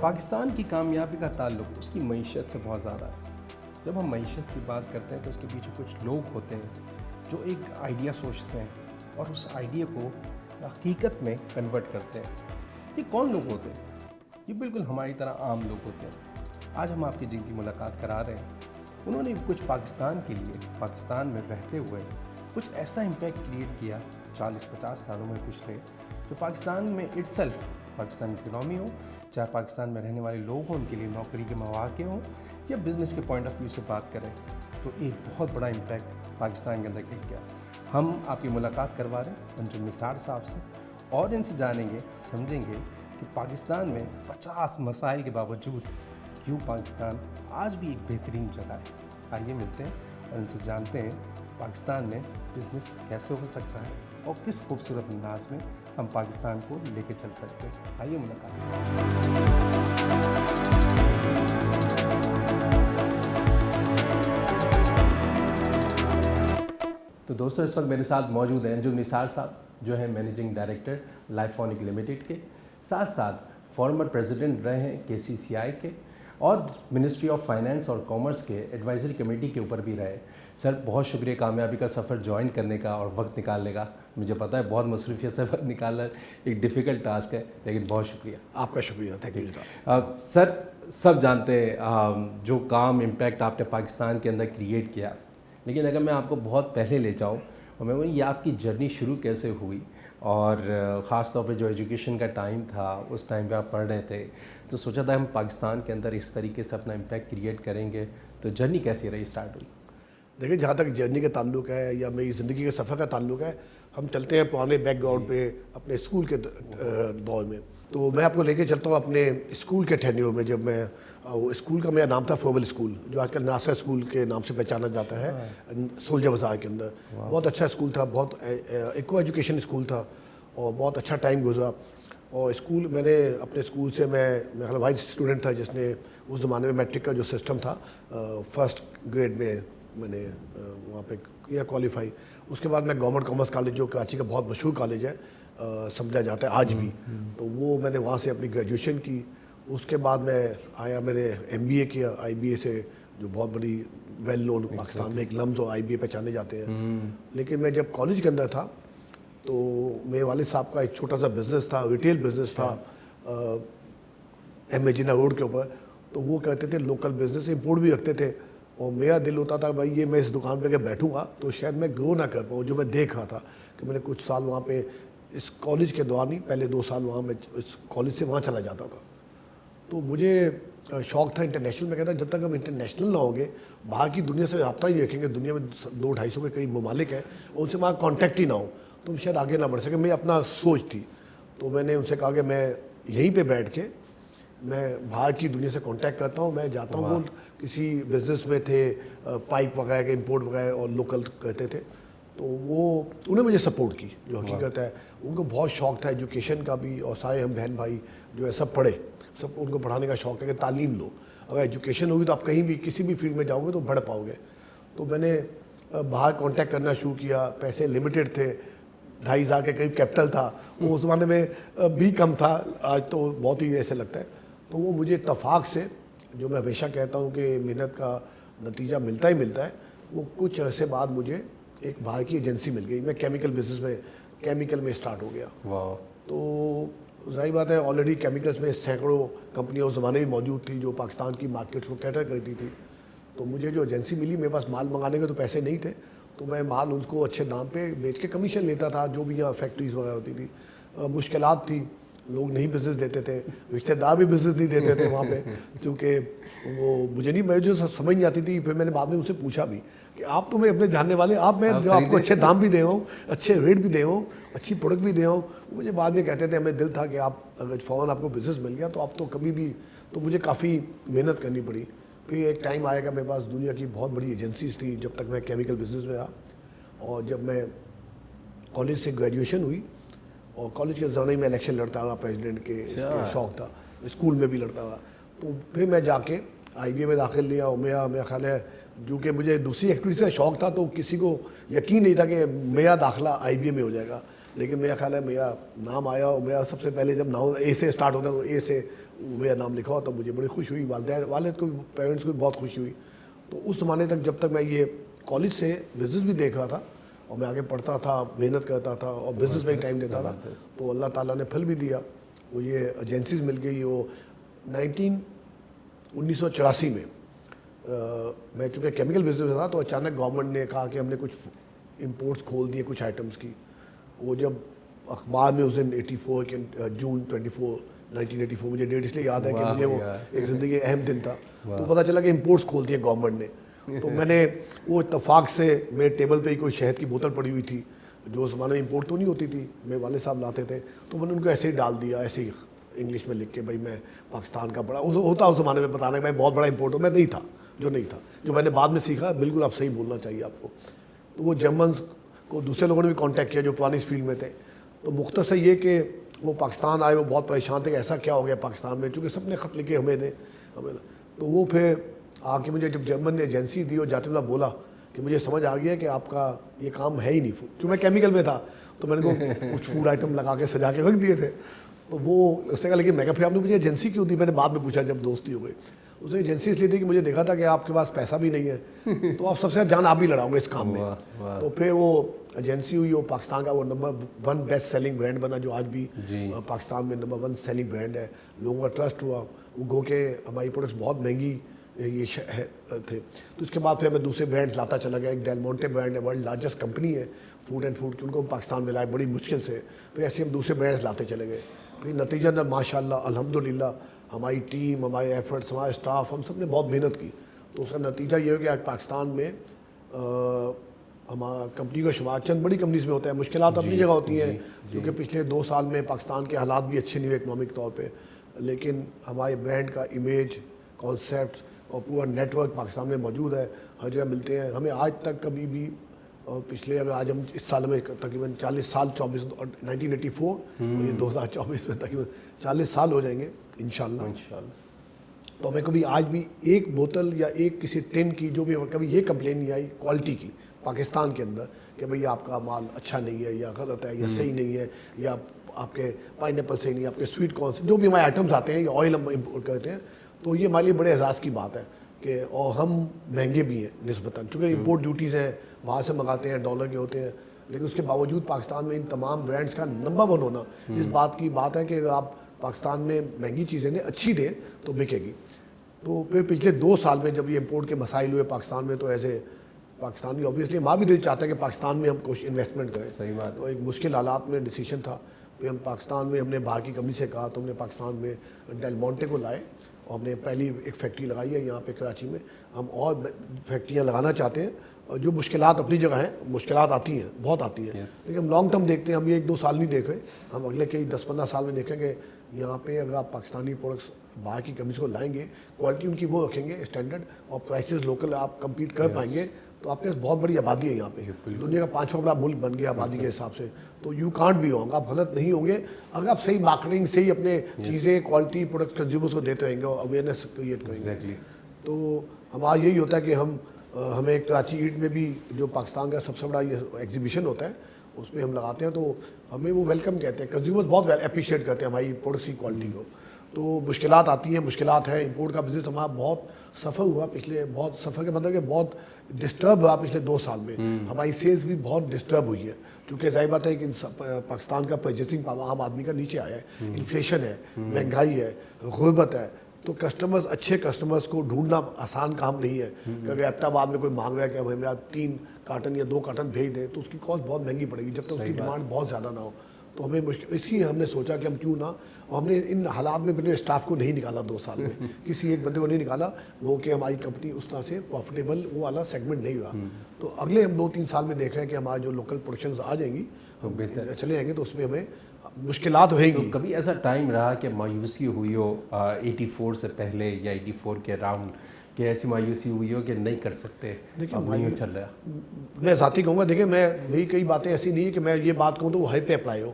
پاکستان کی کامیابی کا تعلق اس کی معیشت سے بہت زیادہ ہے۔ جب ہم معیشت کی بات کرتے ہیں تو اس کے پیچھے کچھ لوگ ہوتے ہیں جو ایک آئیڈیا سوچتے ہیں اور اس آئیڈیا کو حقیقت میں کنورٹ کرتے ہیں۔ یہ کون لوگ ہوتے ہیں؟ یہ بالکل ہماری طرح عام لوگ ہوتے ہیں۔ آج ہم آپ کی جن کی ملاقات کرا رہے ہیں انہوں نے کچھ پاکستان کے لیے، پاکستان میں رہتے ہوئے کچھ ایسا امپیکٹ کریٹ کیا 40-50 سالوں میں پچھلے، جو پاکستان میں اٹسیلف، پاکستان کی اکنامی ہو، چاہے پاکستان میں رہنے والے لوگ ہوں، ان کے لیے نوکری کے مواقع ہوں، یا بزنس کے پوائنٹ آف ویو سے بات کریں، تو ایک بہت بڑا امپیکٹ پاکستان کے اندر کریٹ کیا۔ ہم آپ کی ملاقات کروا رہے ہیں انجم نثار صاحب سے، اور ان سے جانیں گے، سمجھیں گے کہ پاکستان میں 50 مسائل کے باوجود کیوں پاکستان آج بھی ایک بہترین جگہ ہے۔ آئیے ملتے ہیں اور ان سے جانتے ہیں پاکستان میں بزنس کیسے ہو سکتا ہے اور کس خوبصورت انداز میں ہم پاکستان کو لے کے چل سکتے ہیں۔ آئیے ملاقات۔ تو دوستوں، اس وقت میرے ساتھ موجود ہیں انجم نثار صاحب، جو ہیں مینیجنگ ڈائریکٹر لائف فونک لمیٹڈ کے، ساتھ ساتھ فارمر پریزیڈنٹ رہے ہیں KCCI کے، اور منسٹری آف فائنانس اور کامرس کے ایڈوائزری کمیٹی کے اوپر بھی رہے۔ سر، بہت شکریہ کامیابی کا سفر جوائن کرنے کا اور وقت نکالنے کا۔ مجھے پتہ ہے بہت مصروفیت سے وقت نکالنا ایک ڈیفیکلٹ ٹاسک ہے، لیکن بہت شکریہ۔ آپ کا شکریہ، تھینک یو۔ سر، سب جانتے ہیں جو کام امپیکٹ آپ نے پاکستان کے اندر کریٹ کیا، لیکن اگر میں آپ کو بہت پہلے لے جاؤں اور میں یہ آپ کی جرنی شروع کیسے ہوئی، اور خاص طور پہ جو ایجوکیشن کا ٹائم تھا، اس ٹائم پہ آپ پڑھ رہے تھے، تو سوچا تھا ہم پاکستان کے اندر اس طریقے سے اپنا امپیکٹ کریٹ کریں گے، تو جرنی کیسی رہی، اسٹارٹ ہوئی؟ دیکھیں، جہاں تک جرنی کا تعلق ہے یا میری زندگی کے سفر کا تعلق ہے، ہم چلتے ہیں پرانے بیک گراؤنڈ پہ اپنے اسکول کے دور میں۔ تو میں آپ کو لے کے چلتا ہوں اپنے اسکول کے ٹینیور میں، جب میں اسکول کا میرا نام تھا فورمل اسکول، جو آج کل ناصر اسکول کے نام سے پہچانا جاتا ہے، سولجر بازار کے اندر۔ بہت اچھا اسکول تھا، بہت ایکو ایجوکیشن اسکول تھا، اور بہت اچھا ٹائم گزرا۔ اور اسکول میں نے اپنے اسکول سے میں وائس اسٹوڈنٹ تھا جس نے اس زمانے میں میٹرک کا جو سسٹم تھا، فرسٹ گریڈ میں نے وہاں پہ کیا کوالیفائی۔ اس کے بعد میں گورنمنٹ کامرس کالج، جو کراچی کا بہت مشہور کالج ہے، سمجھا جاتا ہے آج بھی، تو وہ میں نے وہاں سے اپنی گریجویشن کی۔ اس کے بعد میں آیا، میں نے MBA کیا IBA سے، جو بہت بڑی ویل نون پاکستان میں ایک لمز اور IBA پہچانے جاتے ہیں۔ لیکن میں جب کالج کے اندر تھا تو میرے والد صاحب کا ایک چھوٹا سا بزنس تھا، ریٹیل بزنس تھا MA جناح روڈ کے اوپر۔ تو وہ کہتے تھے لوکل بزنس، امپورٹ بھی رکھتے تھے، اور میرا دل ہوتا تھا بھائی یہ میں اس دکان پہ بیٹھوں گا تو شاید میں گرو نہ کر پاؤں۔ جو میں دیکھ رہا تھا کہ میں نے کچھ سال وہاں پہ اس کالج کے دوران ہی، پہلے 2 سال وہاں میں اس کالج سے وہاں چلا جاتا تھا، تو مجھے شوق تھا انٹرنیشنل۔ میں کہتا جب تک ہم انٹرنیشنل نہ ہوں گے، باہر کی دنیا سے رابطہ ہی رکھیں گے، دنیا میں 200-250 کے کئی ممالک ہیں، اور ان سے وہاں کانٹیکٹ ہی نہ ہو تو ہم شاید آگے نہ بڑھ سکیں۔ میری اپنا سوچ تھی، تو میں نے ان سے کہا کہ میں یہیں پہ بیٹھ کے میں باہر کی دنیا سے کانٹیکٹ کرتا ہوں۔ میں جاتا ہوں، وہ کسی بزنس میں تھے، پائپ وغیرہ کے امپورٹ وغیرہ اور لوکل کہتے تھے، تو وہ انہوں نے مجھے سپورٹ کی، جو حقیقت ہے۔ ان کو بہت شوق تھا ایجوکیشن کا بھی، اور سارے ہم بہن بھائی جو ہے سب پڑھے، سب کو ان کو پڑھانے کا شوق ہے کہ تعلیم لو، اگر ایجوکیشن ہوگی تو آپ کہیں بھی کسی بھی فیلڈ میں جاؤ گے تو بڑھ پاؤ گے۔ تو میں نے باہر کانٹیکٹ کرنا شروع کیا۔ پیسے لمیٹڈ تھے، 2,500 کے قریب کیپٹل تھا، وہ اس زمانے میں بھی کم تھا، آج تو بہت ہی ایسے لگتا ہے۔ تو وہ مجھے اتفاق سے، جو میں ہمیشہ کہتا ہوں کہ محنت کا نتیجہ ملتا ہی ملتا ہے، وہ کچھ عرصے بعد مجھے ایک باہر کی ایجنسی مل گئی۔ میں کیمیکل بزنس میں، کیمیکل میں اسٹارٹ ہو گیا۔ تو ظاہر بات ہے آلریڈی کیمیکلز میں سینکڑوں کمپنیاں اس زمانے میں موجود تھیں جو پاکستان کی مارکیٹس کو کیٹر کرتی تھی۔ تو مجھے جو ایجنسی ملی، میرے پاس مال منگانے کے تو پیسے نہیں تھے، تو میں مال ان کو اچھے دام پہ بیچ کے کمیشن لیتا تھا، جو بھی یہاں فیکٹریز وغیرہ ہوتی تھی۔ مشکلات تھی، لوگ نہیں بزنس دیتے تھے، رشتہ دار بھی بزنس نہیں دیتے تھے وہاں پہ، کیونکہ وہ مجھے نہیں، میں جو سمجھ نہیں آتی تھی۔ پھر میں نے بعد میں ان سے پوچھا بھی کہ آپ تو میں اپنے جاننے والے، میں جو آپ کو اچھے دام بھی دے رہا ہوں، اچھے ریٹ بھی دے رہا ہوں، اچھی پروڈکٹ بھی دے رہا ہوں۔ مجھے بعد میں کہتے تھے، ہمیں دل تھا کہ آپ اگر فوراً آپ کو بزنس مل گیا تو آپ تو کبھی بھی، تو مجھے کافی محنت کرنی پڑی۔ پھر ایک ٹائم آئے گا، میرے پاس دنیا کی بہت بڑی ایجنسیز تھی جب تک میں کیمیکل بزنس میں رہا۔ اور جب میں کالج سے گریجویشن ہوئی، اور کالج کے زمانے میں الیکشن لڑتا رہا پریزیڈنٹ کے، اس کے شوق تھا، اسکول میں بھی لڑتا رہا۔ تو پھر میں جا کے IBA میں داخل لیا، اور میرا خیال ہے جو کہ مجھے دوسری ایکٹیویٹی سے شوق تھا، تو کسی کو یقین نہیں تھا کہ میرا داخلہ IBA میں ہو جائے گا۔ لیکن میرا خیال ہے میرا نام آیا اور میرا سب سے پہلے جب نام اے سے اسٹارٹ ہوتا ہے تو اے سے میرا نام لکھا ہوا تو مجھے بڑی خوشی ہوئی, والد کو پیرنٹس کو بھی بہت خوشی ہوئی. تو اس زمانے تک جب تک میں یہ کالج سے بزنس بھی دیکھ رہا تھا اور میں آگے پڑھتا تھا, محنت کرتا تھا اور بزنس میں ٹائم دیتا تھا, تو اللہ تعالیٰ نے پھل بھی دیا. وہ یہ ایجنسیز مل گئی. وہ 1984 میں میں چونکہ کیمیکل بزنس میں تھا تو اچانک گورنمنٹ نے کہا کہ ہم نے کچھ امپورٹس کھول دیے کچھ آئٹمس کی. وہ جب اخبار میں اس دن 84 کے جون 24 1984 مجھے ڈیٹ اس لیے یاد ہے کہ مجھے وہ ایک زندگی اہم دن تھا. تو پتہ چلا کہ امپورٹس کھول دیے گورنمنٹ نے. تو میں نے وہ اتفاق سے میرے ٹیبل پہ ہی کوئی شہد کی بوتل پڑی ہوئی تھی جو اس زمانے میں امپورٹ تو نہیں ہوتی تھی, میرے والد صاحب لاتے تھے, تو میں نے ان کو ایسے ہی ڈال دیا, ایسے ہی انگلش میں لکھ کے بھائی میں پاکستان کا بڑا ہوتا اس زمانے میں بتانا کہ میں بہت بڑا امپورٹ ہوں. میں نہیں تھا, جو نہیں تھا, جو میں نے بعد میں سیکھا. بالکل آپ صحیح بولنا چاہیے آپ کو. تو وہ جرمنز کو دوسرے لوگوں نے بھی کانٹیکٹ کیا جو پرانی اس فیلڈ میں تھے. تو مختصر یہ کہ وہ پاکستان آئے, وہ بہت پریشان تھے کہ ایسا کیا ہو گیا پاکستان میں, چونکہ سب نے خط لکھے ہمیں دے. تو وہ پھر آ کے مجھے جب جرمن نے ایجنسی دی اور جاتے ہوئے بولا کہ مجھے سمجھ آ گیا کہ آپ کا یہ کام ہے ہی نہیں فوڈ, چونکہ میں کیمیکل میں تھا تو میں نے کچھ فوڈ آئٹم لگا کے سجا کے رکھ دیے تھے. تو وہ اس نے کہا لیکن میں کہا پھر آپ نے مجھے ایجنسی کیوں دی؟ میں نے بعد میں پوچھا جب دوستی ہو گئی. اس نے ایجنسی اس لیے دی کہ مجھے دیکھا تھا کہ آپ کے پاس پیسہ بھی نہیں ہے تو آپ سب سے زیادہ جان آپ ہی لڑاؤ گے اس کام میں. تو پھر وہ ایجنسی ہوئی, وہ پاکستان کا وہ نمبر 1 بیسٹ سیلنگ برانڈ بنا جو آج بھی پاکستان میں نمبر 1 سیلنگ برانڈ ہے. لوگوں کا ٹرسٹ ہوا. وہ گو کہ ہماری پروڈکٹس بہت مہنگی یہ تھے. تو اس کے بعد پھر میں دوسرے برانڈس لاتا چلا گیا. ایک ڈیل مونٹے برانڈ ہے, ورلڈ لارجسٹ کمپنی ہے فوڈ اینڈ فوڈ کی, ان کو پاکستان میں لائے بڑی مشکل سے. پھر ایسے ہم دوسرے برانڈس لاتے چلے گئے. پھر نتیجہ نہ ماشاء اللہ الحمدللہ ہماری ٹیم, ہمارے ایفرٹس, ہمارے اسٹاف, ہم سب نے بہت محنت کی. تو اس کا نتیجہ یہ ہے کہ آج پاکستان میں ہمارا کمپنی کا شمار چند بڑی کمپنیز میں ہوتا ہے. مشکلات اپنی جگہ ہوتی ہیں کیونکہ پچھلے 2 سال میں پاکستان کے حالات بھی اچھے نہیں ہوئے اکنامک طور پہ, لیکن ہمارے برانڈ کا امیج, کانسیپٹس اور پورا نیٹ ورک پاکستان میں موجود ہے. ہر جگہ ملتے ہیں ہمیں. آج تک کبھی بھی پچھلے اگر آج ہم اس سال میں تقریباً 40 سال 1984 اور یہ 2024 میں تقریباً 40 سال ہو جائیں گے انشاءاللہ. تو ہمیں کبھی آج بھی ایک بوتل یا ایک کسی ٹن کی جو بھی کبھی یہ کمپلین نہیں آئی کوالٹی کی پاکستان کے اندر کہ بھئی آپ کا مال اچھا نہیں ہے یا غلط ہے یا صحیح نہیں ہے یا آپ کے پائن ایپل صحیح نہیں ہے, آپ کے سویٹ کارن جو بھی ہمارے آئٹمس آتے ہیں یا آئل ہم امپورٹ کرتے ہیں. تو یہ ہمارے لیے بڑے اعزاز کی بات ہے کہ اور ہم مہنگے بھی ہیں نسبتاً, چونکہ امپورٹ ڈیوٹیز ہیں, وہاں سے منگاتے ہیں, ڈالر کے ہوتے ہیں, لیکن اس کے باوجود پاکستان میں ان تمام برانڈس کا نمبر 1 ہونا اس بات کی بات ہے کہ اگر آپ پاکستان میں مہنگی چیزیں دیں, اچھی دیں تو بکے گی. تو پھر پچھلے 2 سال میں جب یہ امپورٹ کے مسائل ہوئے پاکستان میں, تو ایسے پاکستانی اوبیسلی ہمارا بھی دل چاہتا ہے کہ پاکستان میں ہم کچھ انویسٹمنٹ کریں. صحیح بات. تو ایک مشکل حالات میں ڈیسیشن تھا. پھر ہم پاکستان میں ہم نے باہر کی کمپنی سے کہا تو ہم نے پاکستان میں ڈیل مونٹے کو لائے اور ہم نے پہلی ایک فیکٹری لگائی ہے یہاں پہ کراچی میں. ہم اور فیکٹریاں لگانا چاہتے ہیں. اور جو مشکلات اپنی جگہ ہیں, مشکلات آتی ہیں, بہت آتی ہیں, لیکن ہم لانگ ٹرم دیکھتے ہیں. ہم یہ 1-2 سال نہیں دیکھ رہے, ہم اگلے کئی 10-15 سال میں دیکھیں گے یہاں پہ اگر آپ پاکستانی پروڈکٹس باہر کی کمپنیز کو لائیں گے, کوالٹی ان کی وہ رکھیں گے اسٹینڈرڈ, اور پرائسز لوکل آپ کمپیٹ کر پائیں گے, تو آپ کے پاس بہت بڑی آبادی ہے یہاں پہ. دنیا کا 5واں بڑا ملک بن گیا آبادی کے حساب سے. تو یو کانٹ بھی ہوں گے, آپ غلط نہیں ہوں گے اگر آپ صحیح مارکیٹنگ, صحیح اپنے چیزیں کوالٹی پروڈکٹ کنزیومرز کو دیتے رہیں گے اور اویئرنیس کریٹ کریں گے. تو ہمارا یہی ہوتا ہے کہ ہمیں کراچی ایٹ میں بھی جو پاکستان کا سب سے بڑا یہ ایگزیبیشن ہوتا ہے اس میں ہم لگاتے ہیں, تو ہمیں وہ ویلکم کہتے ہیں. کنزیومرز بہت اپریشیٹ کرتے ہیں ہماری پروڈکٹس کی کوالٹی کو. تو مشکلات آتی ہیں, مشکلات ہے. امپورٹ کا بزنس ہمارا بہت سفر ہوا پچھلے, بہت سفر کے مطلب کہ بہت ڈسٹرب ہوا پچھلے 2 سال میں. ہماری سیلز بھی بہت ڈسٹرب ہوئی ہے, چونکہ ظاہر بات ہے کہ پاکستان کا پرچیسنگ پاور عام آدمی کا نیچے آیا ہے. انفلیشن ہے, مہنگائی ہے, غربت ہے. تو کسٹمرز, اچھے کسٹمرز کو ڈھونڈنا آسان کام نہیں ہے. کہ اگر ایپٹا آباد میں کوئی مانگ رہا ہے کہ ہمیں میرا 3 کارٹن یا 2 کارٹن بھیج دیں, تو اس کی کاسٹ بہت مہنگی پڑے گی جب تک اس کی ڈیمانڈ بہت زیادہ نہ ہو. تو ہمیں اس لیے ہم نے سوچا کہ ہم کیوں نہ, اور ہم نے ان حالات میں اپنے اسٹاف کو نہیں نکالا 2 سال میں, کسی ایک بندے کو نہیں نکالا, وہ کہ ہماری کمپنی اس طرح سے پروفیٹیبل وہ والا سیگمنٹ نہیں ہوا. تو اگلے ہم 2-3 سال میں دیکھ رہے ہیں کہ ہمارے جو لوکل پروڈکشنز آ جائیں گی, چلے جائیں گے, تو اس میں ہمیں مشکلات ہوئیں گی. کبھی ایسا ٹائم رہا کہ مایوسی ہوئی ہو 84 سے پہلے یا 84 کے اراؤنڈ, کہ ایسی مایوسی ہوئی ہو کہ نہیں کر سکتے, اب نہیں چل رہا؟ میں ذاتی کہوں گا, دیکھیں میں میری کئی باتیں ایسی نہیں ہے کہ میں یہ بات کہوں تو وہ ہائی پہ اپلائی ہو.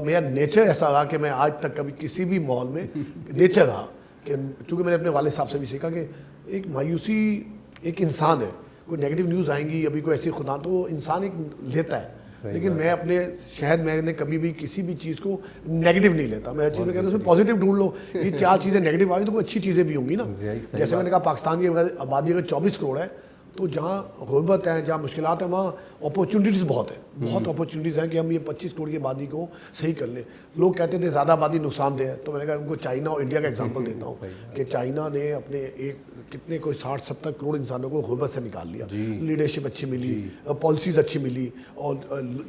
میرا نیچر ایسا رہا کہ میں آج تک کبھی کسی بھی ماحول میں نیچر رہا کہ, چونکہ میں نے اپنے والد صاحب سے بھی سیکھا کہ ایک مایوسی ایک انسان ہے, کوئی نیگیٹو نیوز آئیں گی, ابھی کوئی ایسی خدا, تو وہ انسان ایک لیتا ہے. لیکن میں اپنے شاید میں نے کبھی بھی کسی بھی چیز کو نیگیٹو نہیں لیتا. میں ہر چیز میں کہتا ہوں اس میں پازیٹیو ڈھونڈ لو. یہ 4 چیزیں نیگیٹو آئی تو کوئی اچھی چیزیں بھی ہوں گی نا. جیسے میں نے کہا پاکستان کی آبادی اگر 24 کروڑ ہے تو جہاں غربت ہے, جہاں مشکلات ہیں, وہاں اپورچونیٹیز بہت ہیں, بہت اپورچونیٹیز ہیں کہ ہم یہ 25 کروڑ کی آبادی کو صحیح کر لیں. لوگ کہتے تھے زیادہ آبادی نقصان دہ ہے, تو میں نے کہا ان کو چائنا اور انڈیا کا ایگزامپل دیتا ہوں کہ چائنا نے اپنے کتنے کوئی 60-70 کروڑ انسانوں کو غربت سے نکال لیا. لیڈرشپ اچھی ملی, پالیسیز اچھی ملی, اور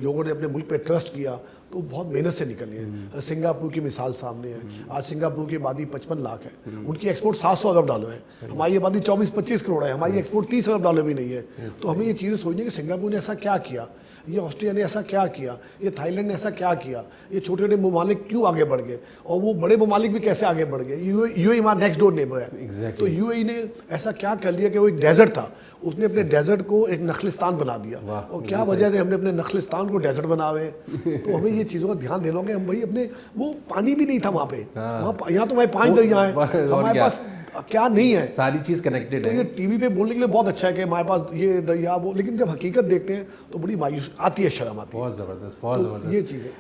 لوگوں نے اپنے ملک پہ ٹرسٹ کیا, تو بہت محنت سے نکلی ہے. سنگاپور کی مثال سامنے ہے. آج سنگاپور کی آبادی 55 لاکھ ہے, ان کی ایکسپورٹ $700 ارب ہے. ہماری آبادی 24-25 کروڑ ہے, ہماری ایکسپورٹ $30 ارب بھی نہیں ہے. تو ہمیں یہ چیزیں سوچنی کہ سنگاپور نے ایسا کیا کیا, یہ آسٹریلیا نے ایسا کیا کیا, یہ تھائی لینڈ نے ایسا کیا کیا, یہ چھوٹے چھوٹے ممالک کیوں آگے بڑھ گئے, اور وہ بڑے ممالک بھی کیسے آگے بڑھ گئے. یو اے ہمارا نیکسٹ ڈور نیبر ہے, تو یو اے نے ایسا کیا کر لیا کہ وہ ایک ڈیزرٹ تھا, اس نے اپنے ڈیزرٹ کو ایک نخلستان بنا دیا. اور کیا وجہ ہے ہم نے اپنے نخلستان کو ڈیزرٹ بنا ہوئے. تو ہمیں یہ چیزوں کا دھیان دینا ہوگا. ہم بھائی اپنے وہ پانی بھی نہیں تھا وہاں پہ, یہاں تو ہمارے 5 دریا ہیں, ہمارے پاس کیا نہیں ہے, ساری چیز کنیکٹڈ ہے. یہ ٹی وی پہ بولنے کے لیے بہت اچھا ہے کہ ہمارے پاس یہ دریا وہ, لیکن جب حقیقت دیکھتے ہیں تو بڑی مایوس آتی ہے, شرم آتی ہے. بہت زبردست, بہت زبردست. یہ چیزیں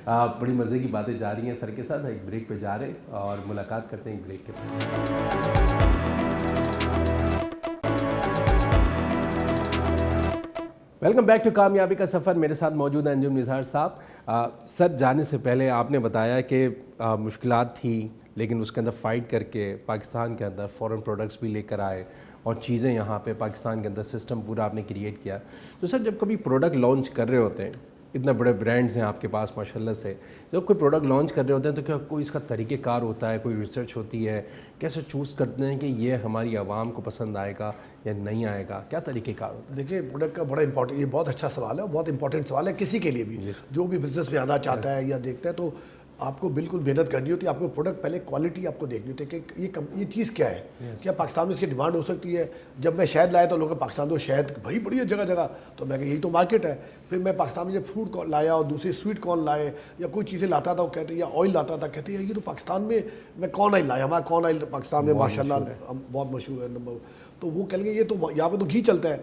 بڑی مزے کی باتیں جا رہی ہیں سر کے ساتھ. ایک بریک پہ جا رہے ہیں اور ملاقات کرتے ہیں ایک بریک کے بعد. ویلکم بیک ٹو کامیابی کا سفر. میرے ساتھ موجود ہیں انجم نثار صاحب. سر, جانے سے پہلے آپ نے بتایا کہ مشکلات تھی, لیکن اس کے اندر فائٹ کر کے پاکستان کے اندر فورن پروڈکٹس بھی لے کر آئے اور چیزیں یہاں پہ پاکستان کے اندر سسٹم پورا آپ نے کریٹ کیا. تو سر, جب کبھی پروڈکٹ لانچ کر رہے ہوتے ہیں, اتنے بڑے برانڈز ہیں آپ کے پاس ماشاءاللہ سے, جب کوئی پروڈکٹ لانچ کر رہے ہوتے ہیں تو کیا کوئی اس کا طریقہ کار ہوتا ہے, کوئی ریسرچ ہوتی ہے, کیسے چوز کرتے ہیں کہ یہ ہماری عوام کو پسند آئے گا یا نہیں آئے گا, کیا طریقہ کار ہوتا ہے؟ دیکھیے پروڈکٹ کا بڑا امپورٹنٹ, یہ بہت اچھا سوال ہے اور بہت امپورٹنٹ سوال ہے کسی کے لیے بھی جو بھی بزنس میں آنا چاہتا ہے یا دیکھتا ہے. تو آپ کو بالکل محنت کرنی ہوتی ہے. آپ کو پروڈکٹ پہلے کوالٹی آپ کو دیکھنی ہوتی ہے کہ یہ چیز کیا ہے, کیا پاکستان میں اس کی ڈیمانڈ ہو سکتی ہے. جب میں شہد لایا تو لوگوں پاکستان تو شہد بھائی بڑی ہے جگہ جگہ, تو میں کہ یہی تو مارکیٹ ہے. پھر میں پاکستان میں جب فروٹ لایا اور دوسری سویٹ کارن لائے یا کوئی چیزیں لاتا تھا, وہ کہتے ہیں, یا آئل لاتا تھا, کہتے ہیں یہ تو پاکستان میں کارن آئل لایا, ہمارا کارن آئل پاکستان میں ماشاءاللہ بہت مشہور ہے نمبر. تو وہ کہیں گے یہ تو یہاں پہ تو گھی چلتا ہے,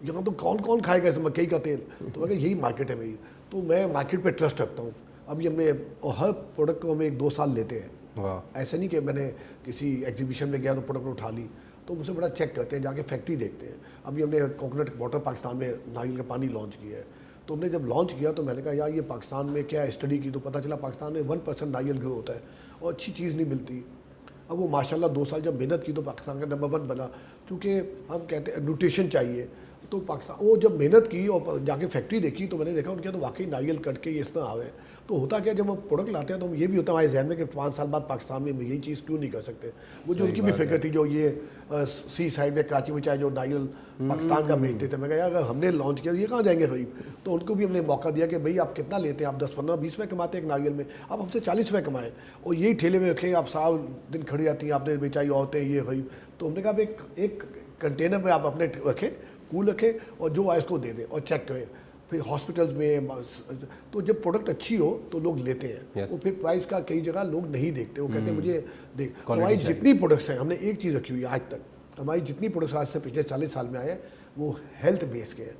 یہاں تو کون کھائے گا مکئی کا تیل. تو میں کہ یہی مارکیٹ ہے میری. تو میں مارکیٹ پہ ٹرسٹ رکھتا ہوں. ابھی ہم نے ہر پروڈکٹ کو ہمیں 1-2 سال لیتے ہیں. ایسے نہیں کہ میں نے کسی ایگزیبیشن میں گیا تو پروڈکٹ اٹھا لی, تو اسے بڑا چیک کرتے ہیں, جا کے فیکٹری دیکھتے ہیں. ابھی ہم نے کوکونٹ واٹر پاکستان میں ناریل کا پانی لانچ کیا ہے. تو ہم نے جب لانچ کیا تو میں نے کہا یار یہ پاکستان میں کیا اسٹڈی کی, تو پتہ چلا پاکستان میں 1% ناریل گرو ہوتا ہے اور اچھی چیز نہیں ملتی. اب وہ ماشاءاللہ 2 سال جب محنت کی تو پاکستان کا نمبر 1 بنا, کیونکہ ہم کہتے ہیں نیوٹریشن چاہیے. تو پاکستان وہ جب محنت کی اور جا کے فیکٹری دیکھی تو میں نے دیکھا ان کے تو واقعی ناریل کٹ کے یہ اس طرح آ گئے. تو ہوتا کیا, جب ہم پروڈکٹ لاتے ہیں تو یہ بھی ہوتا ہے ہمارے ذہن میں کہ 5 سال بعد پاکستان میں یہی چیز کیوں نہیں کر سکتے. وہ جو ان کی بھی فکر تھی, جو یہ سی سائڈ میں کراچی میں چاہے جو ناریل پاکستان کا بیچتے تھے, میں کہا اگر ہم نے لانچ کیا یہ کہاں جائیں گے غریب. تو ان کو بھی ہم نے موقع دیا کہ بھائی آپ کتنا لیتے ہیں, آپ 10-15-20 روپے کماتے ہیں ایک ناریل میں, آپ ہم سے 40 روپے کمائیں, اور یہی ٹھیلے میں رکھیں, آپ سال دن کھڑی آتی ہیں, آپ نے بیچائی عورتیں یہ غریب. تو ہم نے کہا ایک کنٹینر میں آپ اپنے رکھیں, کول رکھیں, اور جو آئے اس کو دے دیں اور چیک کریں. پھر ہاسپٹلز میں تو جب پروڈکٹ اچھی ہو تو لوگ لیتے ہیں. وہ پھر پرائز کا کئی جگہ لوگ نہیں دیکھتے, وہ کہتے ہیں مجھے دیکھ. ہماری جتنی پروڈکٹس ہیں, ہم نے ایک چیز رکھی ہوئی ہے آج تک, ہماری جتنی پروڈکٹس آج سے پچھلے 40 سال میں آئے ہیں وہ ہیلتھ بیس کے ہیں.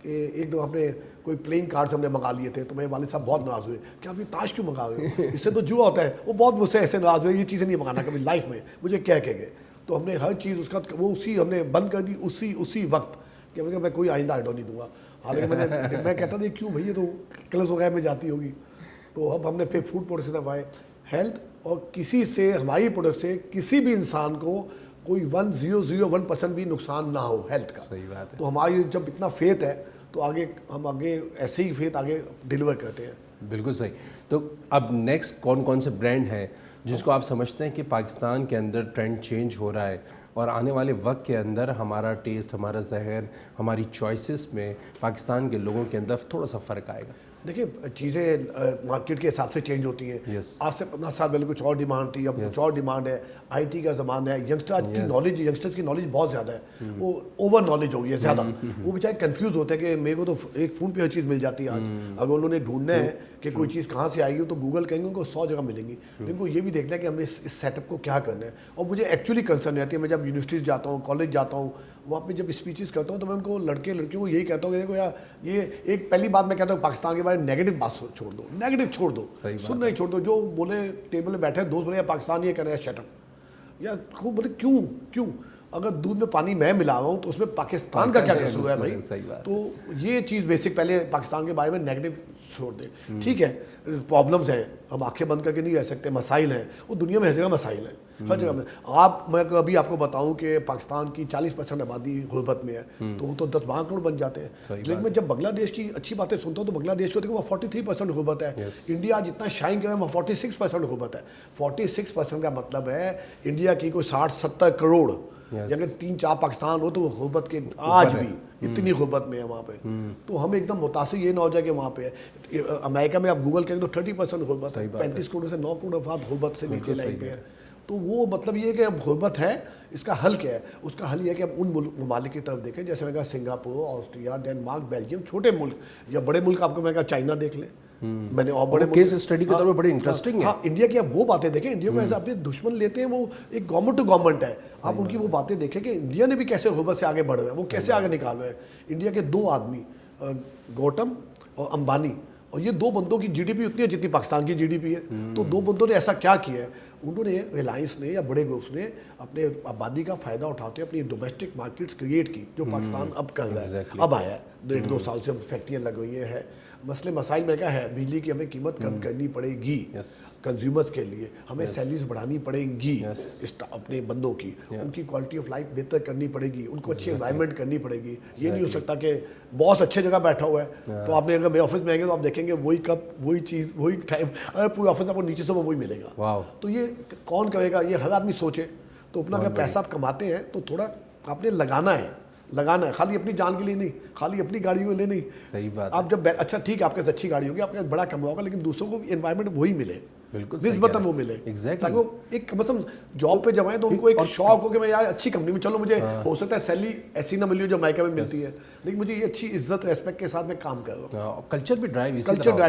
کہ ایک دو ہم نے کوئی پلینگ کارڈز ہم نے منگا لیے تھے, تو میرے والد صاحب بہت ناراض ہوئے کہ آپ یہ تاش کیوں منگا رہے ہو, اس سے تو جوا ہوتا ہے. وہ بہت مجھ سے ایسے ناراض ہوئے, یہ چیزیں نہیں منگانا کبھی لائف میں, مجھے کہہ کے گئے. تو ہم نے ہر چیز اس کا وہ اسی ہم نے بند کر دی اسی وقت کہ میں کوئی آئندہ آئیڈو نہیں دوں گا. حالانکہ میں کہتا تھا کیوں بھائی یہ تو کلرز وغیرہ میں جاتی ہوگی. تو اب ہم نے پھر فوڈ پروڈکٹ کی طرف آئے. ہیلتھ, اور کسی سے ہماری پروڈکٹ سے کسی بھی انسان کو کوئی 0.001% بھی نقصان نہ ہو ہیلتھ کا. صحیح بات ہے. تو ہماری جب اتنا فیتھ ہے تو ہم آگے ایسے ہی فیتھ آگے ڈیلیور کرتے ہیں. بالکل صحیح. تو اب نیکسٹ کون سے برانڈ ہیں جس کو آپ سمجھتے ہیں کہ پاکستان کے اندر ٹرینڈ چینج ہو رہا ہے اور آنے والے وقت کے اندر ہمارا ٹیسٹ, ہمارا ذہن, ہماری چوائسز میں پاکستان کے لوگوں کے اندر تھوڑا سا فرق آئے گا؟ دیکھیے چیزیں مارکیٹ کے حساب سے چینج ہوتی ہیں. آج سے 15 سال پہلے کچھ اور ڈیمانڈ تھی, اب کچھ اور ڈیمانڈ ہے. آئی ٹی کا زمانہ ہے, ینگسٹرز کی نالج بہت زیادہ ہے, وہ اوور نالج ہو گئی ہے زیادہ. وہ بیچارے کنفیوز ہوتے ہیں کہ میرے کو تو ایک فون پہ ہر چیز مل جاتی ہے آج. اگر انہوں نے ڈھونڈنا ہے کہ کہ کوئی چیز کہاں سے آئے گی تو گوگل کہیں گے ان کو 100 جگہ ملیں گی. ان کو یہ بھی دیکھنا ہے کہ ہم نے اس سیٹ اپ کو کیا کرنا ہے. اور مجھے ایکچولی کنسرن رہتی ہے, میں جب یونیورسٹیز جاتا ہوں, کالج جاتا ہوں, وہاں پہ جب اسپیچز کرتا ہوں تو میں ان کو لڑکیوں کو یہی کہتا ہوں کہ دیکھو یار, یہ ایک پہلی بات میں کہتا ہوں پاکستان کے بارے میں نیگیٹو بات چھوڑ دو, نیگیٹو چھوڑ دو, سننا ہی چھوڑ دو. جو بولے ٹیبل میں بیٹھے دوست بولے پاکستان یہ کہہ رہے ہیں شٹ اپ, یا خوب بولے کیوں اگر دودھ میں پانی میں ملا رہا ہوں تو اس میں پاکستان کا کیا قصور ہے بھائی. تو یہ چیز بیسک پہلے پاکستان کے بارے میں نیگیٹو چھوڑ دیں. ٹھیک ہے پرابلمز ہیں, ہم آنکھیں بند کر کے نہیں رہ سکتے, مسائل ہیں, وہ دنیا میں ہر جگہ مسائل ہیں, ہر جگہ میں. میں ابھی آپ کو بتاؤں کہ پاکستان کی 40% آبادی غربت میں ہے, تو وہ تو 10-12 کروڑ بن جاتے ہیں. لیکن میں جب بنگلہ دیش کی اچھی باتیں سنتا ہوں تو بنگلہ دیش کو دیکھو وہ 43% غربت ہے. انڈیا جتنا شائن کر رہا ہے وہ 46% غربت ہے. 46% کا مطلب ہے انڈیا کی کوئی 60-70 کروڑ, اگر 3-4 پاکستان ہو تو وہ غربت کے آج بھی اتنی غربت میں ہے وہاں پہ. تو ہم ایک دم متاثر یہ نہ ہو جائے کہ وہاں پہ امریکہ میں آپ گوگل کریں تو 30% غربت ہے, 35 کروڑ سے 9 کروڑ افراد غربت سے نیچے لائن پہ ہے. تو وہ مطلب یہ ہے کہ اب غربت ہے, اس کا حل کیا ہے؟ اس کا حل یہ ہے کہ اب ان ممالک کی طرف دیکھیں, جیسے میں کہا سنگاپور, آسٹریا, ڈینمارک, بیلجیم, چھوٹے ملک, یا بڑے ملک آپ کو میں کہا چائنا دیکھ لیں. میں نے اور بڑے کیس اسٹڈی کے طور پہ بڑے انٹرسٹنگ ہے. ہاں انڈیا کی آپ وہ باتیں دیکھیں, انڈیا کو ایسے آپ دشمن لیتے ہیں, وہ ایک گورنمنٹ ٹو گورنمنٹ ہے. آپ ان کی وہ باتیں دیکھیں کہ انڈیا نے بھی کیسے غربت سے آگے بڑھ رہا ہے, وہ کیسے آگے نکال رہے ہیں. انڈیا کے 2 آدمی گوتم اور امبانی, اور یہ 2 بندوں کی جی ڈی پی اتنی ہے جتنی پاکستان کی جی ڈی پی ہے. تو 2 بندوں نے ایسا کیا کیا ہے, انہوں نے ریلائنس نے یا بڑے گروپس نے اپنے آبادی کا فائدہ اٹھاتے اپنی ڈومیسٹک مارکیٹس کریٹ کی, جو پاکستان اب کر رہا ہے, اب آیا ہے 1.5-2 سال سے فیکٹریاں لگ رہی ہیں. مسائل میں کیا ہے, بجلی کی ہمیں قیمت کم کرنی پڑے گی کنزیومرز کے لیے, ہمیں سیلریز بڑھانی پڑیں گی اپنے بندوں کی, ان کی کوالٹی آف لائف بہتر کرنی پڑے گی, ان کو اچھی انوائرمنٹ کرنی پڑے گی. یہ نہیں ہو سکتا کہ باس اچھے جگہ بیٹھا ہوا ہے تو آپ نے اگر میرے آفس میں آئیں گے تو آپ دیکھیں گے وہی کپ, وہی چیز, وہی ٹائم, اگر پورے آفس آپ کو نیچے سے وہی ملے گا. تو یہ کون کرے گا, یہ ہر آدمی سوچے. تو اپنا اگر پیسہ آپ کماتے ہیں تو تھوڑا آپ نے لگانا ہے, خالی اپنی جان کے لیے نہیں, خالی اپنی گاڑیوں کے لیے نہیں. صحیح بات. آپ جب اچھا ٹھیک ہے آپ کے پاس اچھی گاڑی ہوگی, آپ کے پاس بڑا کمرہ ہوگا, لیکن دوسروں کو بھی انوائرمنٹ وہی ملے, نسبتاً وہ ملے, تاکہ وہ ایک کم از کم جاب پہ جب آئیں تو ان کو ایک شوق ہو کہ میں یار اچھی کمپنی میں, چلو مجھے ہو سکتا ہے سیلری ایسی نہ ملی ہو جو امریکہ میں ملتی ہے, لیکن مجھے یہ اچھی عزت ریسپیکٹ کے ساتھ میں کام کر رہا ہوں. کلچر بھی ڈرائیو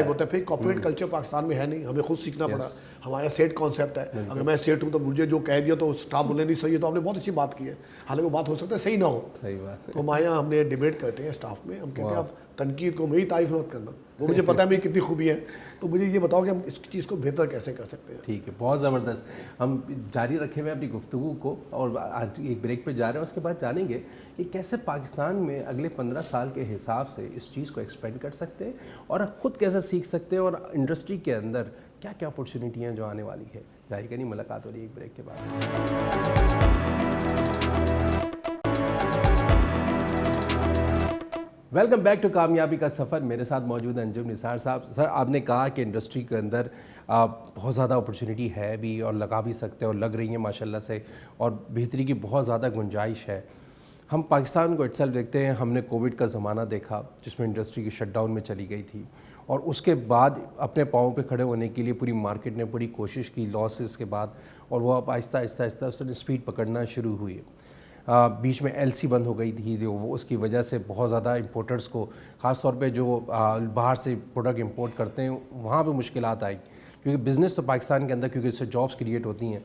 ہوتا ہے. پھر کارپوریٹ کلچر پاکستان میں ہے نہیں, ہمیں خود سیکھنا پڑا. ہمارا سیٹ کانسیپٹ ہے, اگر میں سیٹ ہوں تو مجھے جو کہہ دیا تو اسٹاف بولے نہیں صحیح ہے, تو آپ نے بہت اچھی بات کی ہے, حالانکہ وہ بات ہو سکتا ہے صحیح نہ ہو. تو ہمارے یہاں ہم نے ڈیبیٹ کرتے ہیں اسٹاف میں, ہم کہتے ہیں آپ تنقید کو میری تعریف مت کرنا, وہ مجھے پتہ ہے میری کتنی خوبی ہے, تو مجھے یہ بتاؤ کہ ہم اس چیز کو بہتر کیسے کر سکتے ہیں. ٹھیک ہے, بہت زبردست. ہم جاری رکھے ہوئے اپنی گفتگو کو, اور آج ایک بریک پہ جا رہے ہیں, اس کے بعد جانیں گے کہ کیسے پاکستان میں اگلے 15 سال کے حساب سے اس چیز کو ایکسپینڈ کر سکتے ہیں, اور خود کیسے سیکھ سکتے ہیں, اور انڈسٹری کے اندر کیا کیا اپرچونیٹی ہیں جو آنے والی ہے. جائے گا نہیں, ملاقات ہو رہی ہے ایک بریک کے بعد. ویلکم بیک ٹو کامیابی کا سفر. میرے ساتھ موجود ہیں انجم نثار صاحب. سر, آپ نے کہا کہ انڈسٹری کے اندر بہت زیادہ اپرچونیٹی ہے بھی, اور لگا بھی سکتے ہیں, اور لگ رہی ہیں ماشاءاللہ سے, اور بہتری کی بہت زیادہ گنجائش ہے. ہم پاکستان کو اٹسیلف دیکھتے ہیں, ہم نے کووڈ کا زمانہ دیکھا جس میں انڈسٹری کی شٹ ڈاؤن میں چلی گئی تھی, اور اس کے بعد اپنے پاؤں پہ کھڑے ہونے کے لیے پوری مارکیٹ نے بڑی کوشش کی لاسز کے بعد, اور وہ اب آہستہ آہستہ اس نے اسپیڈ پکڑنا شروع ہوئی. بیچ میں ایل سی بند ہو گئی تھی, وہ اس کی وجہ سے بہت زیادہ امپورٹرز کو, خاص طور پہ جو باہر سے پروڈکٹ امپورٹ کرتے ہیں, وہاں پہ مشکلات آئی, کیونکہ بزنس تو پاکستان کے اندر, کیونکہ اس سے جابس کریٹ ہوتی ہیں.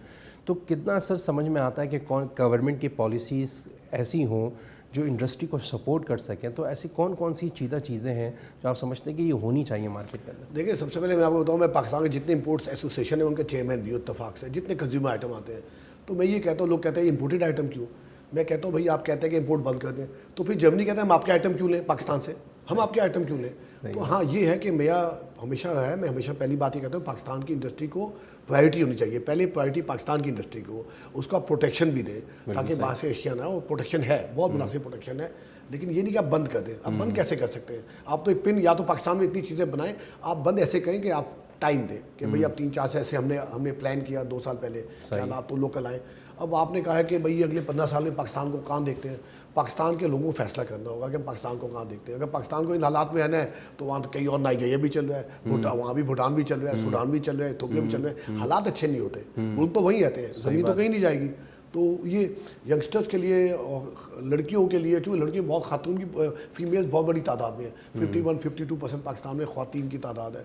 تو کتنا سر سمجھ میں آتا ہے کہ گورنمنٹ کی پالیسیز ایسی ہوں جو انڈسٹری کو سپورٹ کر سکیں, تو ایسی کون کون سی چیزیں ہیں جو آپ سمجھتے ہیں کہ یہ ہونی چاہیے مارکیٹ کے اندر؟ دیکھیں, سب سے پہلے میں آپ کو بتاؤں, میں پاکستان کے جتنے امپورٹس ایسوسیشن ہیں ان کے چیئرمین بھی اتفاق سے, جتنے کنزیومر آئٹم آتے ہیں, تو میں یہ کہتا ہوں, لوگ کہتے ہیں امپورٹڈ آئٹم کیوں, میں کہتا ہوں بھائی آپ کہتے ہیں کہ امپورٹ بند کر دیں, تو پھر جرمنی کہتے ہیں ہم آپ کے آئٹم کیوں لیں پاکستان سے, ہم آپ کے آئٹم کیوں لیں. تو ہاں یہ ہے کہ میں ہمیشہ پہلی بات یہ کہتا ہوں, پاکستان کی انڈسٹری کو پرائرٹی ہونی چاہیے. پہلے پرائرٹی پاکستان کی انڈسٹری کو, اس کا پروٹیکشن بھی دیں تاکہ باہر سے ایشیا نہ ہو. پروٹیکشن ہے, بہت مناسب پروٹیکشن ہے, لیکن یہ نہیں کہ آپ بند کر دیں. آپ بند کیسے کر سکتے ہیں؟ آپ تو ایک پن, یا تو پاکستان میں اتنی چیزیں بنائیں, آپ بند ایسے کہیں کہ آپ ٹائم دیں کہ بھئی اب 3-4 سے ایسے ہم نے پلان کیا 2 سال پہلے کہ آپ تو لوکل آئیں. اب آپ نے کہا ہے کہ بھئی اگلے 15 سال میں پاکستان کو کہاں دیکھتے ہیں. پاکستان کے لوگوں کو فیصلہ کرنا ہوگا کہ پاکستان کو کہاں دیکھتے ہیں. اگر پاکستان کو ان حالات میں آنا ہے تو وہاں کہیں اور نائجیریا بھی چل رہا ہے, وہاں بھی بھوٹان بھی چل رہا ہے, سوڈان بھی چل رہا ہے, ایتھوپیا بھی چل رہا ہے. حالات اچھے نہیں ہوتے, ملک تو وہیں رہتے ہیں, زمین تو کہیں نہیں جائے گی. تو یہ ینگسٹرز کے لیے اور لڑکیوں کے لیے, چونکہ لڑکیاں بہت, خاتون کی فیمیلز بہت بڑی تعداد میں ہیں, 51-52% پاکستان میں خواتین کی تعداد ہے,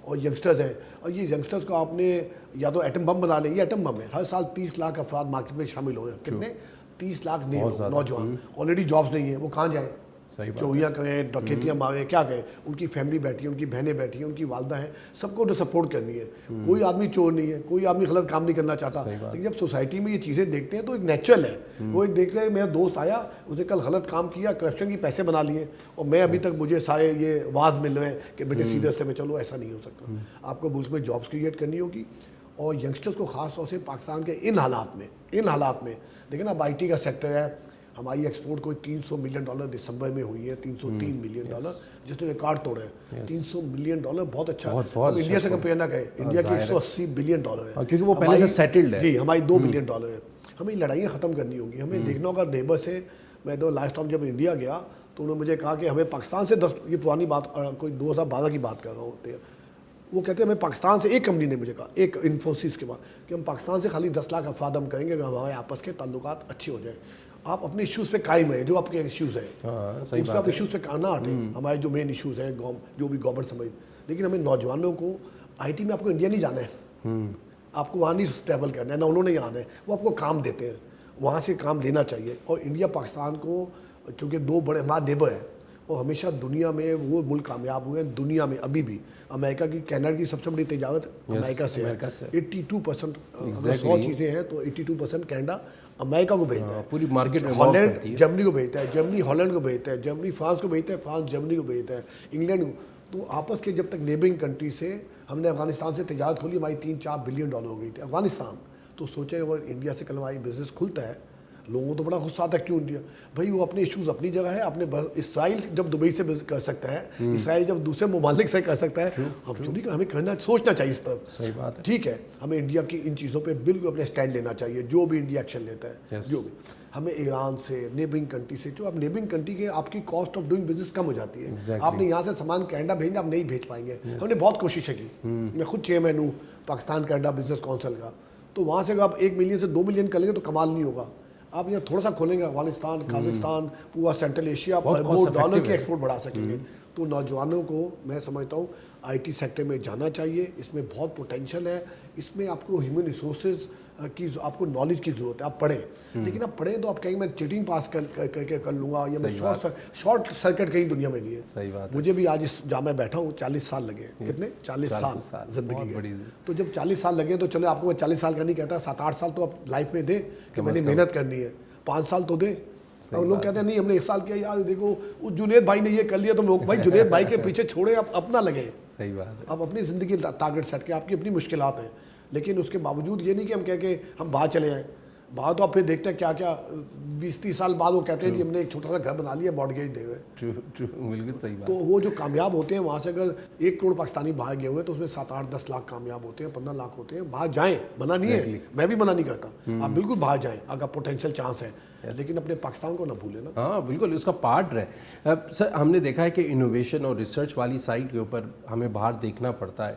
اور ینگسٹرز ہیں, اور یہ ینگسٹرز کو آپ نے یا تو ایٹم بم بنا لیں, یہ ایٹم بم ہے. ہر سال 30 لاکھ افراد مارکیٹ میں شامل ہوئے ہیں. کتنے؟ 30 لاکھ نوجوان. آلریڈی جابس نہیں ہیں, وہ کہاں جائیں؟ چوریاں کریں, ڈکیتیاں ماریں, کیا کریں؟ ان کی فیملی بیٹھی ہے, ان کی بہنیں بیٹھی ہیں, ان کی والدہ ہیں, سب کو تو سپورٹ کرنی ہے. کوئی آدمی چور نہیں ہے, کوئی آدمی غلط کام نہیں کرنا چاہتا, لیکن جب سوسائٹی میں یہ چیزیں دیکھتے ہیں تو ایک نیچرل ہے. وہ ایک دیکھ رہے, میرا دوست آیا, اس نے کل غلط کام کیا, کرپشن کی پیسے بنا لیے, اور میں ابھی تک مجھے سارے یہ واز مل رہے ہیں کہ بیٹے سیدھے راستے میں چلو. ایسا نہیں ہو سکتا. آپ کو ملک میں جابس کریٹ کرنی ہوگی, اور ینگسٹرز کو خاص طور سے پاکستان کے ان حالات میں دیکھیں نا, اب آئی ٹی کا سیکٹر ہے, ہماری ایکسپورٹ کوئی $300 ملین دسمبر میں ہوئی ہے, $303 ملین, جس نے ریکارڈ توڑا ہے. $300 ملین بہت اچھا ہے. اب انڈیا سے کمپیئر نہ کریں, انڈیا کی $180 بلین ہے, کیونکہ وہ پہلے سے سیٹلڈ ہے. جی, ہماری $2 بلین ہے. ہمیں لڑائیاں ختم کرنی ہوں گی, ہمیں دیکھنا ہوگا نیبر سے. میں تو لاسٹ ٹائم جب انڈیا گیا تو انہوں نے مجھے کہا کہ ہمیں پاکستان سے یہ پرانی بات, کوئی 2012 کی بات کر رہا ہوں, وہ کہتے ہیں ہمیں پاکستان سے, ایک کمپنی نے مجھے کہا, ایک انفوسس کے بعد, کہ ہم پاکستان سے خالی 10 لاکھ افراد ہم کریں گے اگر ہمارے آپس کے تعلقات اچھے ہو جائیں. آپ اپنے ایشوز پہ قائم ہیں, جو آپ کے ایشوز ہیں اس پہ آپ ایشوز پہ نہ ہٹیں. ہمارے جو مین ایشوز ہیں جو بھی گورنمنٹ سمجھ, لیکن ہمیں نوجوانوں کو آئی ٹی میں آپ کو انڈیا نہیں جانا ہے, آپ کو وہاں نہیں ٹریول کرنا ہے, نہ انہوں نے یہاں آنا ہے. وہ آپ کو کام دیتے ہیں, وہاں سے کام لینا چاہیے. اور انڈیا پاکستان کو, چونکہ دو بڑے ہمارے نیبر ہیں, اور ہمیشہ دنیا میں وہ ملک کامیاب ہوئے ہیں دنیا میں. ابھی بھی امریکہ کی, کینیڈا کی سب سے بڑی تجارت امریکہ سے ہے. 82%, 100 چیزیں ہیں تو 82% کینیڈا امریکہ کو بھیجتا ہے. پوری مارکیٹ میں ہالینڈ جرمنی کو بھیجتا ہے, جرمنی ہالینڈ کو بھیجتا ہے, جرمنی فرانس کو بھیجتا ہے, فرانس جرمنی کو بھیجتا ہے, انگلینڈ کو. تو آپس کے جب تک نیبرنگ کنٹری سے ہم نے افغانستان سے تجارت کھولی, ہماری $3-4 بلین ہو گئی تھی افغانستان. تو سوچیں اگر انڈیا سے کل ہماری بزنس کھلتا ہے, لوگوں کو تو بڑا غصہ آتا ہے کیوں انڈیا. بھائی وہ اپنے ایشوز اپنی جگہ ہے. اپنے اسرائیل جب دبئی سے کر سکتا ہے, اسرائیل جب دوسرے ممالک سے کر سکتا ہے, ہم کیوں نہیں, ہمیں کرنا, سوچنا چاہیے اس طرف. صحیح بات ہے. ٹھیک ہے, ہمیں انڈیا کی ان چیزوں پہ بالکل اپنے اسٹینڈ لینا چاہیے, جو بھی انڈیا ایکشن لیتا ہے. جو بھی ہمیں ایران سے, نیبرنگ کنٹری سے, جو اب نیبرنگ کنٹری کے آپ کی کاسٹ آف ڈوئنگ بزنس کم ہو جاتی ہے. آپ نے یہاں سے سامان کینیڈا بھیجنا, آپ نہیں بھیج پائیں گے. ہم نے بہت کوششیں کی, میں خود چیئرمین ہوں پاکستان کینیڈا بزنس کونسل کا. تو وہاں سے اگر آپ 1 ملین سے 2 ملین کر لیں گے تو کمال نہیں ہوگا. آپ یہاں تھوڑا سا کھولیں گے, افغانستان, قازقستان, پورا سینٹرل ایشیا, $1 کی ایکسپورٹ بڑھا سکیں گے. تو نوجوانوں کو میں سمجھتا ہوں آئی ٹی سیکٹر میں جانا چاہیے. اس میں بہت پوٹینشیل ہے. اس میں آپ کو ہیومن ریسورسز کی, آپ کو نالج کی ضرورت ہے. آپ پڑھیں, لیکن آپ پڑھیں تو آپ کہیں میں چیٹنگ پاس کر لوں گا, یا میں شارٹ سرکٹ کہیں دنیا میں نہیں ہے. صحیح بات. مجھے بھی آج اس جامع بیٹھا ہوں 40 سال لگے. کتنے؟ 40 سال زندگی کے. تو جب 40 سال لگے تو چلے, آپ کو میں 40 سال کا نہیں کہتا, 7-8 سال تو آپ لائف میں دیں کہ میں نے محنت کرنی ہے. 5 سال تو دیں. اور لوگ کہتے ہیں نہیں ہم نے 1 سال کیا, یار دیکھو اس جنید بھائی نے یہ کر لیا, تو لوگ بھائی جنید بھائی کے پیچھے چھوڑے, آپ اپنا لگے. صحیح بات ہے. آپ اپنی زندگی ٹارگٹ سیٹ کے, آپ کی اپنی مشکلات ہیں, لیکن اس کے باوجود یہ نہیں کہ ہم کہہ کے ہم باہر چلے جائیں. باہر تو آپ پھر دیکھتے ہیں کیا کیا 20-30 سال بعد وہ کہتے ہیں کہ ہم نے ایک چھوٹا سا گھر بنا لیا, مارگیج دے ہوئے. بالکل صحیح بات. تو وہ جو کامیاب ہوتے ہیں وہاں سے, اگر 1 کروڑ پاکستانی باہر گئے ہوئے تو اس میں 7-8-10 لاکھ کامیاب ہوتے ہیں, 15 لاکھ ہوتے ہیں. باہر جائیں, منع نہیں ہے, میں بھی منع نہیں کرتا, آپ بالکل باہر جائیں اگر پوٹینشیل چانس ہے, لیکن اپنے پاکستان کو نہ بھولیں نا. ہاں بالکل, اس کا پارٹ رہے. سر ہم نے دیکھا ہے کہ انوویشن اور ریسرچ والی سائڈ کے اوپر ہمیں باہر دیکھنا پڑتا ہے,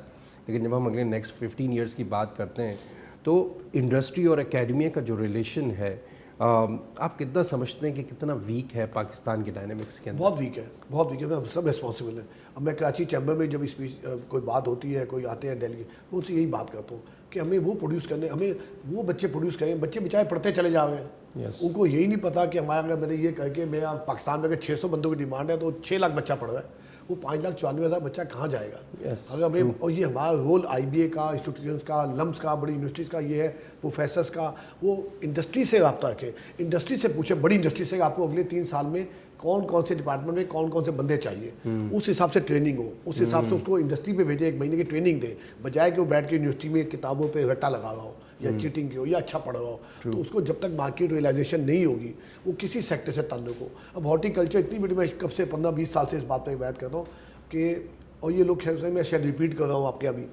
لیکن جب ہم اگلے نیکسٹ 15 ایئرس کی بات کرتے ہیں تو انڈسٹری اور اکیڈمیا کا جو ریلیشن ہے, آپ کتنا سمجھتے ہیں کہ کتنا ویک ہے پاکستان کے ڈائنامکس کے اندر؟ بہت ویک ہے, بہت ویک ہے. ہم سب ریسپانسبل ہیں. اب میں کراچی چیمبر میں جب اسپیچ کوئی بات ہوتی ہے, کوئی آتے ہیں دہلی, میں ان سے یہی بات کرتا ہوں کہ ہمیں وہ پروڈیوس کرنے, ہمیں وہ بچے پروڈیوس کریں. بچے بیچارے پڑھتے چلے جا رہے ہیں, ان کو یہی نہیں پتا کہ ہمارا, اگر میں نے یہ کہہ کے میں پاکستان میں اگر 600 بندوں کی ڈیمانڈ ہے تو 6 لاکھ بچہ پڑھ رہا ہے, وہ 5,94,000 بچہ کہاں جائے گا؟ اگر ہمیں, اور یہ ہمارا رول آئی بی اے کا, انسٹیٹیوشنس کا, لمس کا, بڑی یونیورسٹیز کا یہ ہے, پروفیسرس کا, وہ انڈسٹری سے رابطہ رکھے, انڈسٹری سے پوچھے, بڑی انڈسٹری سے آپ کو اگلے 3 سال میں کون کون سے ڈپارٹمنٹ میں کون کون سے بندے چاہیے, اس حساب سے ٹریننگ ہو, اس حساب سے اس کو انڈسٹری پہ بھیجے, 1 مہینے کی ٹریننگ دے, بجائے کہ وہ بیٹھ کے یونیورسٹی میں کتابوں پہ رٹا لگا رہا ہو یا چیٹنگ کی ہو یا اچھا پڑھ رہا ہو. تو اس کو جب تک مارکیٹ ریئلائزیشن نہیں ہوگی, وہ کسی سیکٹر سے تعلق ہو. اب ہارٹی کلچر اتنی بڑی, میں کب سے 15-20 سال سے اس بات پہ بات کرتا ہوں کہ, اور یہ لوگ میں شاید ریپیٹ کر رہا ہوں آپ کے, ابھی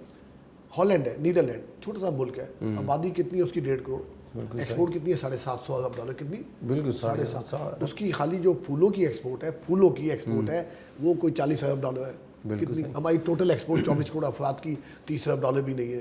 ہالینڈ ہے, نیدرلینڈ, چھوٹا سا ملک ہے, آبادی کتنی ہے اس کی 1.5 کروڑ, ایکسپورٹ کتنی ہے $750 ارب, کتنی؟ بالکل $750. اس کی خالی جو پھولوں کی ایکسپورٹ ہے, پھولوں کی ایکسپورٹ ہے, وہ کوئی $40 ارب ہے. کتنی ہماری ٹوٹل ایکسپورٹ 24 کروڑ افراد کی $30 ارب بھی نہیں ہے.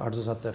870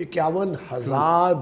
51,000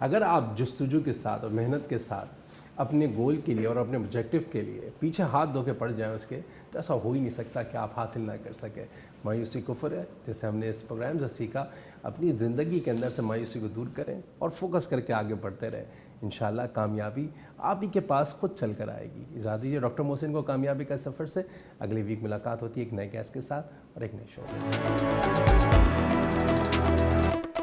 اگر آپ جستجو کے ساتھ اور محنت کے ساتھ اپنے گول کے لیے اور اپنے آبجیکٹیو کے لیے پیچھے ہاتھ دھو کے پڑ جائیں اس کے، تو ایسا ہو ہی نہیں سکتا کہ آپ حاصل نہ کر سکیں۔ مایوسی کفر ہے، جیسے ہم نے اس پروگرام سے سیکھا، اپنی زندگی کے اندر سے مایوسی کو دور کریں اور فوکس کر کے آگے بڑھتے رہیں۔ انشاءاللہ کامیابی آپ ہی کے پاس خود چل کر آئے گی۔ اجازت دیجیے ڈاکٹر محسن کو کامیابی کا سفر سے۔ اگلی ویک ملاقات ہوتی ہے ایک نئے گیسٹ کے ساتھ اور ایک نئے شو میں۔